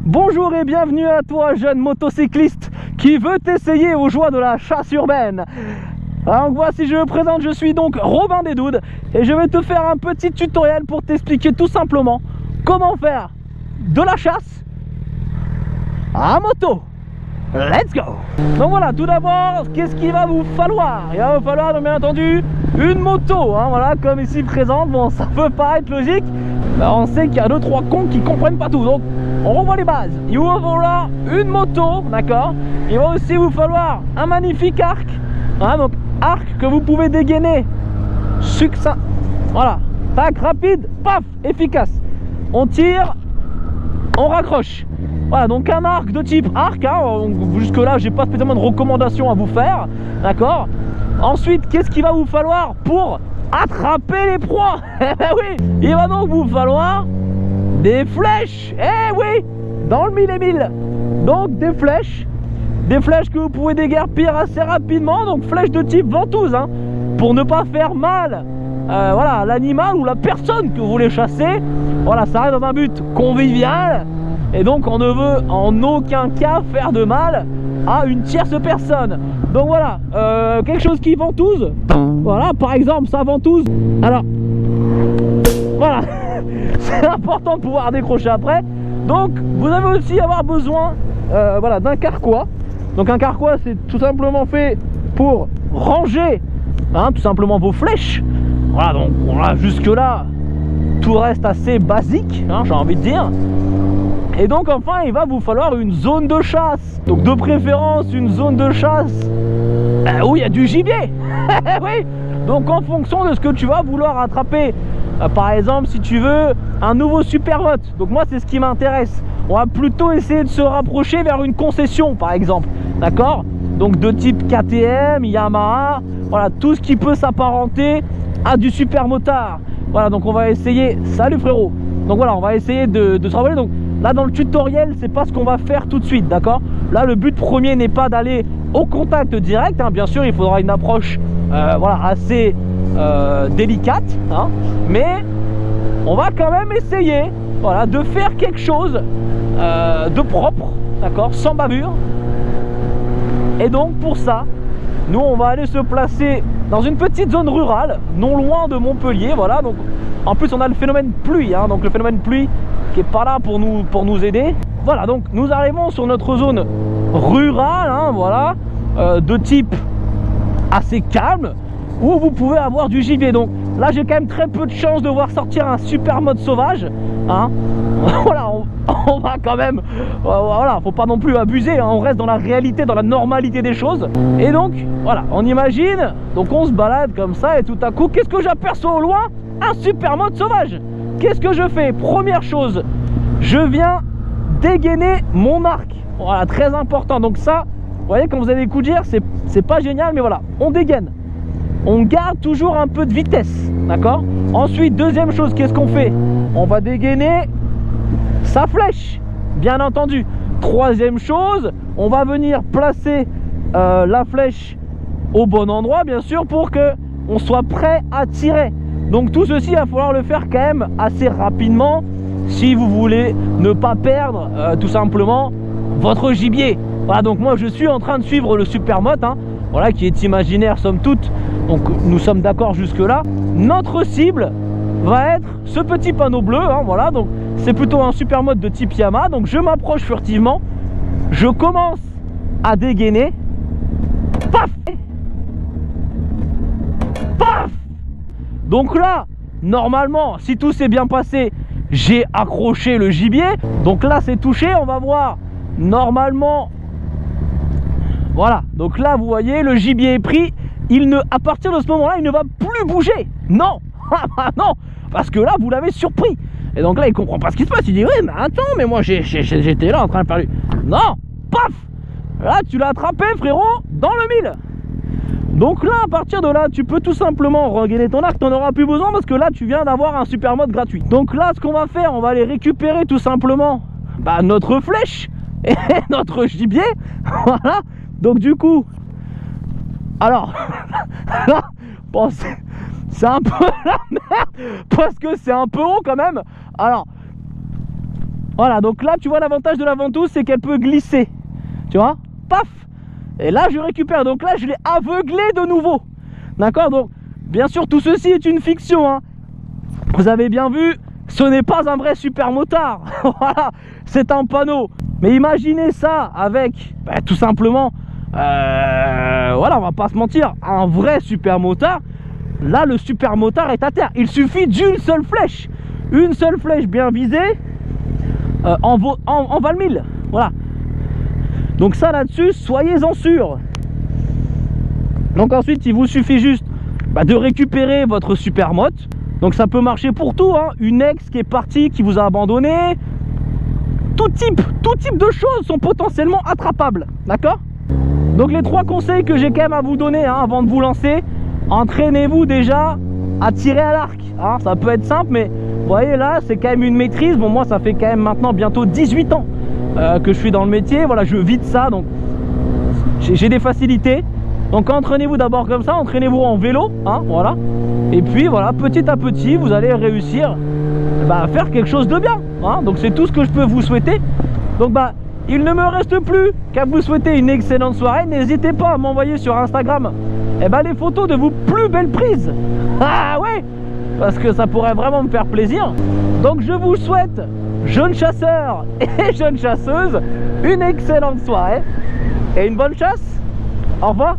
Bonjour et bienvenue à toi, jeune motocycliste qui veut t'essayer aux joies de la chasse urbaine. Alors voici, je me présente, je suis donc Robin Desdoudes et je vais te faire un petit tutoriel pour t'expliquer tout simplement comment faire de la chasse à moto. Let's go! Donc voilà, tout d'abord, qu'est-ce qu'il va vous falloir? Il va vous falloir, donc, bien entendu, une moto, hein, voilà, comme ici présente. Bon, ça peut paraître logique, mais on sait qu'il y a 2-3 cons qui comprennent pas tout. Donc, on revoit les bases. Il va vous falloir une moto, d'accord? Il va aussi vous falloir un magnifique arc, hein, donc arc que vous pouvez dégainer succinct. Voilà, tac, rapide, paf, efficace. On tire, on raccroche. Voilà, donc un arc de type arc, hein, jusque là j'ai pas spécialement de recommandations à vous faire, d'accord. Ensuite, qu'est-ce qu'il va vous falloir pour attraper les proies? Eh ben oui, il va donc vous falloir des flèches. Eh oui, dans le mille et mille. Donc des flèches que vous pouvez déguerpir assez rapidement. Donc flèches de type ventouse, hein, pour ne pas faire mal voilà, à l'animal ou la personne que vous voulez chasser. Voilà, ça reste dans un but convivial. Et donc on ne veut en aucun cas faire de mal à une tierce personne. Donc voilà, quelque chose qui ventouse. Voilà, par exemple, ça ventouse. Alors, voilà, c'est important de pouvoir décrocher après. Donc vous allez aussi avoir besoin voilà, d'un carquois. Donc un carquois, c'est tout simplement fait pour ranger, hein, tout simplement vos flèches. Voilà, donc voilà, jusque là tout reste assez basique, hein, j'ai envie de dire. Et donc enfin il va vous falloir une zone de chasse. Donc de préférence une zone de chasse où il y a du gibier. Oui. Donc en fonction de ce que tu vas vouloir attraper, par exemple si tu veux un nouveau supermote, donc moi c'est ce qui m'intéresse, on va plutôt essayer de se rapprocher vers une concession par exemple, d'accord. Donc de type KTM, Yamaha, voilà, tout ce qui peut s'apparenter à du supermotard. Voilà, donc on va essayer, salut frérot, donc voilà, on va essayer de se rapprocher. Donc là dans le tutoriel c'est pas ce qu'on va faire tout de suite, d'accord. Là le but premier n'est pas d'aller au contact direct, hein. Bien sûr il faudra une approche voilà, assez délicate, hein. Mais on va quand même essayer, voilà, de faire quelque chose de propre, d'accord, sans bavure. Et donc pour ça, nous on va aller se placer dans une petite zone rurale, non loin de Montpellier. Voilà, donc en plus on a le phénomène pluie, hein, donc le phénomène pluie qui est pas là pour nous aider. Voilà, donc nous arrivons sur notre zone rurale, hein, voilà, de type assez calme, où vous pouvez avoir du gibier. Donc là j'ai quand même très peu de chance de voir sortir un supermote sauvage, hein. Voilà, on va quand même, voilà, faut pas non plus abuser, hein, on reste dans la réalité, dans la normalité des choses. Et donc voilà, on imagine, donc on se balade comme ça et tout à coup, qu'est-ce que j'aperçois au loin? Un supermote sauvage. Qu'est-ce que je fais? Première chose, je viens dégainer mon arc. Voilà, très important. Donc ça, vous voyez, quand vous avez des coups de gire, c'est pas génial, mais voilà, on dégaine. On garde toujours un peu de vitesse, d'accord. Ensuite, deuxième chose, qu'est-ce qu'on fait? On va dégainer sa flèche, bien entendu. Troisième chose, on va venir placer la flèche au bon endroit, bien sûr, pour que on soit prêt à tirer. Donc tout ceci, il va falloir le faire quand même assez rapidement si vous voulez ne pas perdre tout simplement votre gibier. Voilà, donc moi je suis en train de suivre le supermote, hein, voilà, qui est imaginaire somme toute. Donc nous sommes d'accord jusque là. Notre cible va être ce petit panneau bleu, hein, voilà, donc c'est plutôt un supermote de type Yamaha. Donc je m'approche furtivement, je commence à dégainer, paf, paf. Donc là normalement si tout s'est bien passé, j'ai accroché le gibier. Donc là c'est touché, on va voir normalement. Voilà, donc là vous voyez le gibier est pris. À partir de ce moment là il ne va plus bouger. Non. Non, parce que là vous l'avez surpris. Et donc là il comprend pas ce qui se passe. Il dit oui mais attends, mais moi j'étais là en train de faire lui. Non, paf. Là tu l'as attrapé frérot dans le mille. Donc là à partir de là tu peux tout simplement regainer ton arc. Tu n'en auras plus besoin parce que là tu viens d'avoir un supermote gratuit. Donc là ce qu'on va faire, on va aller récupérer tout simplement notre flèche et notre gibier. Voilà. Donc du coup, alors là, bon, c'est un peu la merde parce que c'est un peu haut quand même. Alors Voilà, donc là tu vois l'avantage de la ventouse, c'est qu'elle peut glisser. Tu vois, paf. Et là je récupère, donc là je l'ai aveuglé de nouveau. D'accord, donc bien sûr tout ceci est une fiction, hein. Vous avez bien vu, ce n'est pas un vrai super motard. Voilà, c'est un panneau. Mais imaginez ça avec, tout simplement, voilà, on va pas se mentir, un vrai super motard. Là le super motard est à terre. Il suffit d'une seule flèche. Une seule flèche bien visée en val 1000. Voilà. Donc ça là-dessus, soyez-en sûrs. Donc ensuite, il vous suffit juste de récupérer votre super motte. Donc ça peut marcher pour tout, hein. Une ex qui est partie, qui vous a abandonné. Tout type de choses sont potentiellement attrapables. D'accord? Donc les 3 conseils que j'ai quand même à vous donner, hein, avant de vous lancer. Entraînez-vous déjà à tirer à l'arc, hein. Ça peut être simple, mais vous voyez là, c'est quand même une maîtrise. Bon, moi ça fait quand même maintenant bientôt 18 ans que je suis dans le métier. Voilà, je vis de ça, donc j'ai des facilités. Donc entraînez-vous d'abord comme ça, entraînez-vous en vélo, hein, voilà. Et puis voilà, petit à petit, vous allez réussir à faire quelque chose de bien, hein. Donc c'est tout ce que je peux vous souhaiter. Donc il ne me reste plus qu'à vous souhaiter une excellente soirée. N'hésitez pas à m'envoyer sur Instagram les photos de vos plus belles prises. Ah ouais, parce que ça pourrait vraiment me faire plaisir. Donc je vous souhaite, jeunes chasseurs et jeunes chasseuses, une excellente soirée et une bonne chasse. Au revoir.